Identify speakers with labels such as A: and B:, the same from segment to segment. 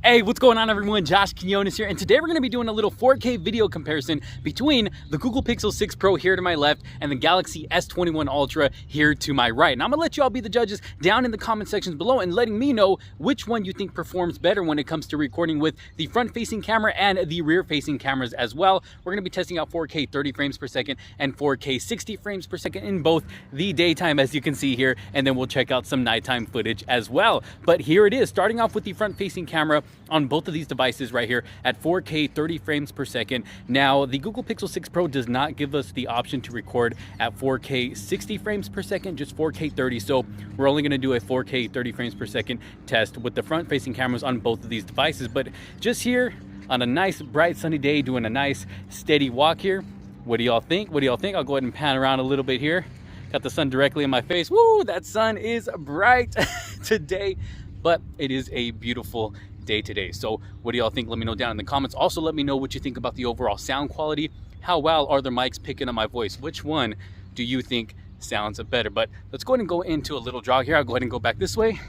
A: Hey, what's going on everyone? Josh Quinones here, and today we're going to be doing a little 4K video comparison between the Google Pixel 6 Pro here to my left and the Galaxy S21 Ultra here to my right. And I'm going to let you all be the judges down in the comment sections below and letting me know which one you think performs better when it comes to recording with the front-facing camera and the rear-facing cameras as well. We're going to be testing out 4K 30 frames per second and 4K 60 frames per second in both the daytime, as you can see here, and then we'll check out some nighttime footage as well. But here it is, starting off with the front-facing camera on both of these devices right here at 4K 30 frames per second. Now, the Google Pixel 6 Pro does not give us the option to record at 4K 60 frames per second, just 4K 30. So we're only going to do a 4K 30 frames per second test with the front-facing cameras on both of these devices. But just here on a nice bright sunny day, doing a nice steady walk here. What do y'all think? What do y'all think? I'll go ahead and pan around a little bit here. Got the sun directly in my face. Woo, that sun is bright today, but it is a beautiful day today. So what do y'all think? Let me know down in the comments. Also, let me know what you think about the overall sound quality. How well are the mics picking up my voice? Which one do you think sounds better? But let's go ahead and go into a little jog here. I'll go ahead and go back this way.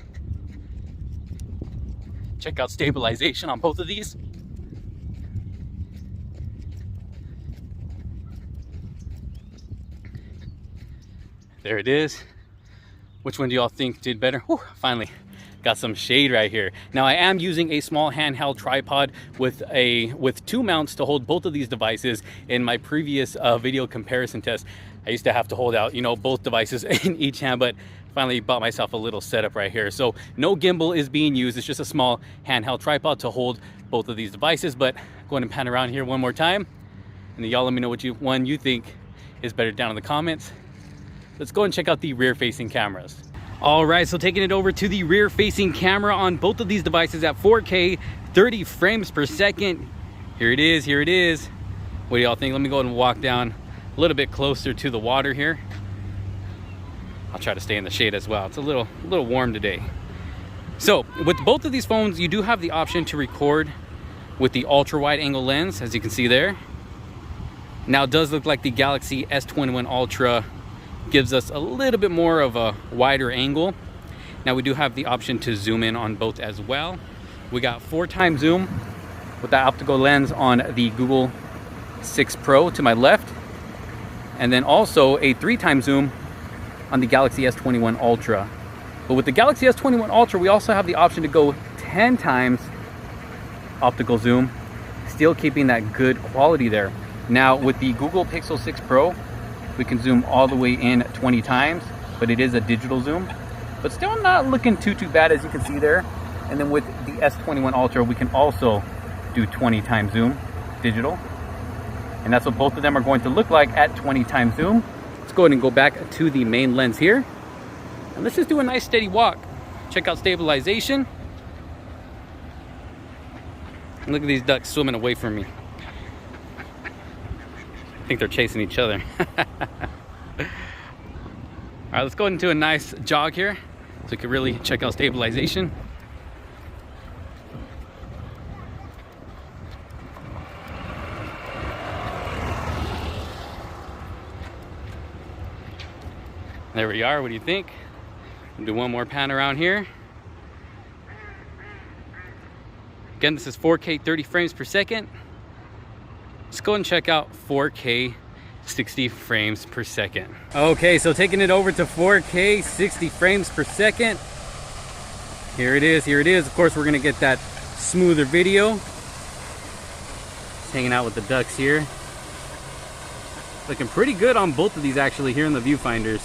A: Check out stabilization on both of these. There it is. Which one do y'all think did better? Whew, finally got some shade right here. Now, I am using a small handheld tripod with two mounts to hold both of these devices. In my previous video comparison test, I used to have to hold out, both devices in each hand, but finally bought myself a little setup right here. So no gimbal is being used. It's just a small handheld tripod to hold both of these devices. But go ahead and pan around here one more time, and then y'all let me know which one you think is better down in the comments. Let's go and check out the rear-facing cameras. All right, so taking it over to the rear-facing camera on both of these devices at 4K 30 frames per second. Here it is, here it is. What do y'all think? Let me go ahead and walk down a little bit closer to the water here. I'll try to stay in the shade as well. It's a little warm today. So with both of these phones, you do have the option to record with the ultra-wide angle lens, as you can see there. Now, it does look like the Galaxy S21 Ultra gives us a little bit more of a wider angle. Now, we do have the option to zoom in on both as well. We got 4x zoom with the optical lens on the Google 6 Pro to my left, and then also a 3x zoom on the Galaxy S21 Ultra. But with the Galaxy S21 Ultra, we also have the option to go 10x optical zoom, still keeping that good quality there. Now, with the Google Pixel 6 Pro, we can zoom all the way in 20 times, but it is a digital zoom, but still not looking too bad, as you can see there. And then with the S21 Ultra, we can also do 20 times zoom digital, and that's what both of them are going to look like at 20 times zoom. Let's go ahead and go back to the main lens here, and let's just do a nice steady walk. Check out stabilization, and look at these ducks swimming away from me. I think they're chasing each other. All right, let's go into a nice jog here so we can really check out stabilization. There we are. What do you think? We'll do one more pan around here. Again, this is 4K 30 frames per second. Let's go and check out 4K 60 frames per second. Okay, so taking it over to 4K 60 frames per second. Here it is, here it is. Of course, we're gonna get that smoother video. Just hanging out with the ducks here. Looking pretty good on both of these actually here in the viewfinders.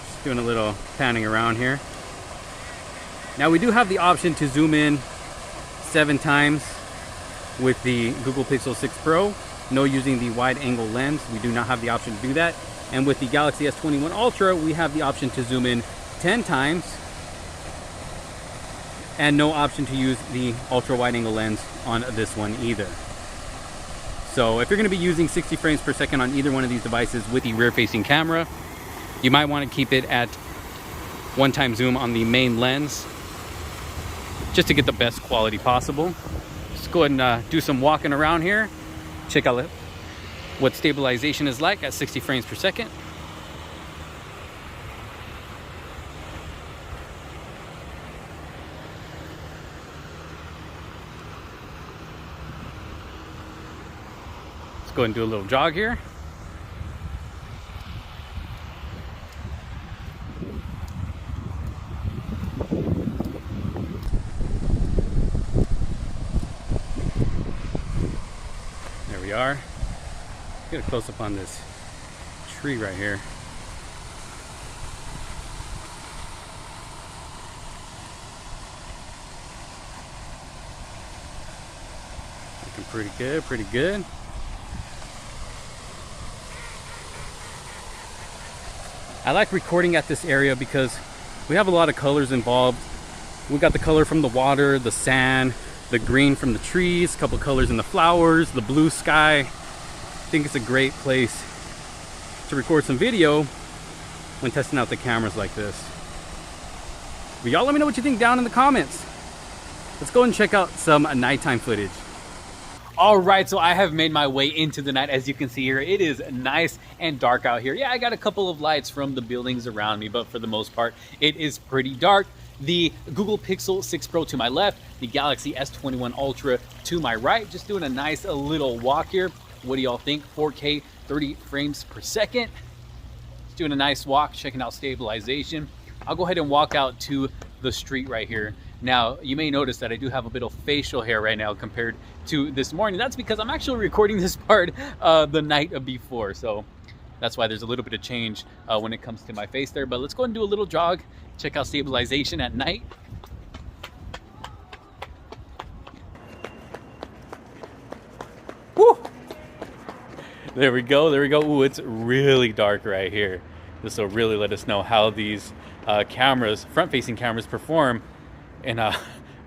A: Just doing a little panning around here. Now, we do have the option to zoom in 7 times with the Google Pixel 6 Pro. No using the wide angle lens, we do not have the option to do that. And with the Galaxy S21 Ultra, we have the option to zoom in 10 times and no option to use the ultra wide angle lens on this one either. So if you're going to be using 60 frames per second on either one of these devices with the rear facing camera, you might want to keep it at 1x zoom on the main lens just to get the best quality possible. Go ahead and do some walking around here. Check out what stabilization is like at 60 frames per second. go ahead and do a little jog here. There we are. Get a close up on this tree right here. Looking pretty good, pretty good. I like recording at this area because we have a lot of colors involved. We got the color from the water, the sand, the green from the trees, a couple colors in the flowers, the blue sky. I think it's a great place to record some video when testing out the cameras like this. But y'all let me know what you think down in the comments. Let's go and check out some nighttime footage. All right, so I have made my way into the night. As you can see here, it is nice and dark out here. Yeah, I got a couple of lights from the buildings around me, but for the most part, it is pretty dark. The Google Pixel 6 Pro to my left, the Galaxy S21 Ultra to my right. Just doing a nice little walk here. What do y'all think? 4K, 30 frames per second. Just doing a nice walk, checking out stabilization. I'll go ahead and walk out to the street right here. Now, you may notice that I do have a bit of facial hair right now compared to this morning. That's because I'm actually recording this part the night before. So that's why there's a little bit of change when it comes to my face there. But let's go and do a little jog, check out stabilization at night. Woo! There we go, there we go. Ooh, it's really dark right here. This will really let us know how these cameras, front-facing cameras, perform in a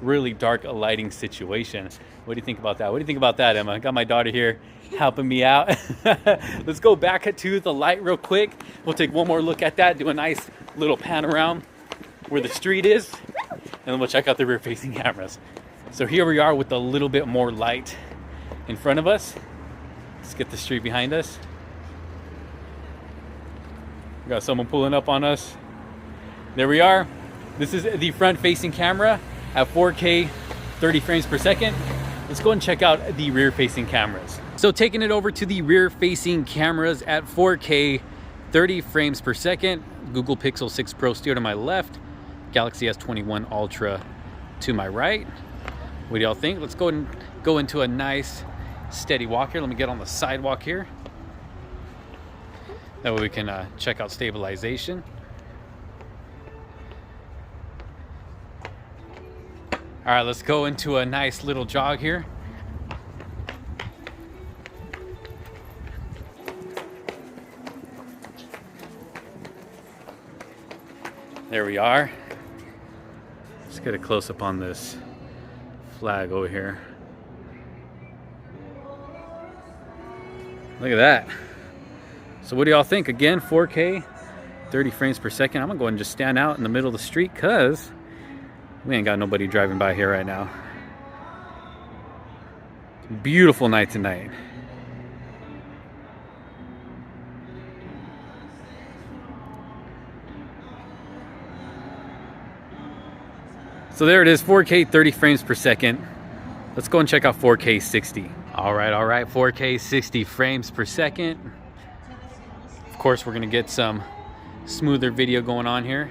A: really dark lighting situation. What do you think about that? What do you think about that, Emma? I got my daughter here helping me out. Let's go back to the light real quick. We'll take one more look at that, do a nice little pan around where the street is, and then we'll check out the rear-facing cameras. So here we are with a little bit more light in front of us. Let's get the street behind us. We got someone pulling up on us. There we are. This is the front-facing camera at 4K 30 frames per second. Let's go and check out the rear-facing cameras. So taking it over to the rear-facing cameras at 4K 30 frames per second. Google Pixel 6 Pro steer to my left. Galaxy S21 Ultra to my right. What do y'all think? Let's go and go into a nice steady walk here. Let me get on the sidewalk here. That way we can check out stabilization. All right, let's go into a nice little jog here. There we are. Let's get a close-up on this flag over here. Look at that. So what do y'all think? Again, 4K, 30 frames per second. I'm gonna go and just stand out in the middle of the street because we ain't got nobody driving by here right now. Beautiful night tonight. So there it is, 4K 30 frames per second. Let's go and check out 4K 60. All right, 4K 60 frames per second. Of course, we're gonna get some smoother video going on here.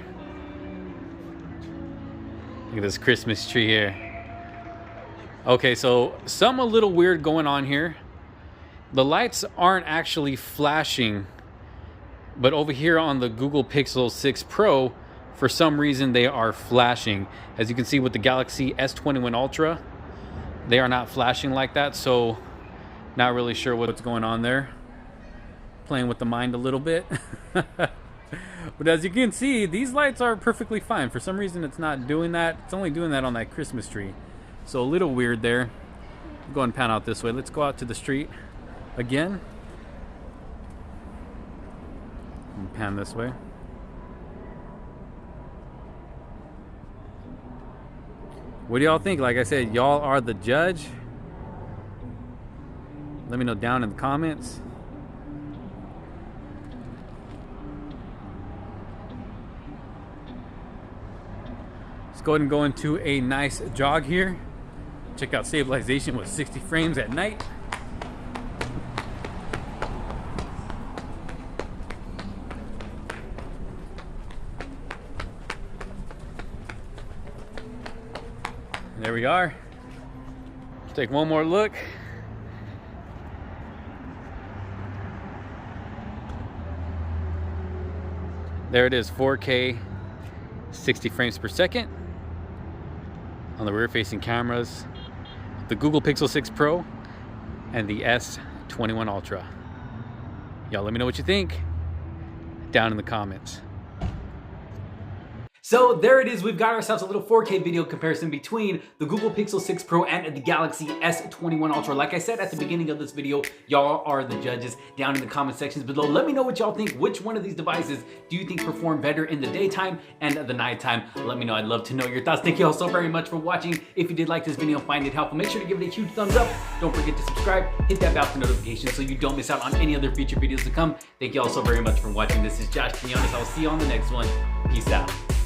A: Look at this Christmas tree here. Okay, so something a little weird going on here. The lights aren't actually flashing, but over here on the Google Pixel 6 Pro, for some reason they are flashing. As you can see with the Galaxy S21 Ultra, they are not flashing like that, so not really sure what's going on there. Playing with the mind a little bit. But as you can see, these lights are perfectly fine. For some reason it's not doing that. It's only doing that on that Christmas tree. So a little weird there. Go and pan out this way. Let's go out to the street again. And pan this way. What do y'all think? Like I said, y'all are the judge. Let me know down in the comments. Let's go ahead and go into a nice jog here. Check out stabilization with 60 frames at night. There we are. Let's take one more look. There it is, 4K, 60 frames per second on the rear-facing cameras, the Google Pixel 6 Pro and the S21 Ultra. Y'all let me know what you think down in the comments. So there it is, we've got ourselves a little 4K video comparison between the Google Pixel 6 Pro and the Galaxy S21 Ultra. Like I said at the beginning of this video, y'all are the judges down in the comment sections below. Let me know what y'all think. Which one of these devices do you think perform better in the daytime and the nighttime? Let me know, I'd love to know your thoughts. Thank you all so very much for watching. If you did like this video and find it helpful, make sure to give it a huge thumbs up. Don't forget to subscribe, hit that bell for notifications so you don't miss out on any other future videos to come. Thank you all so very much for watching. This is Josh Quinones. I'll see you on the next one. Peace out.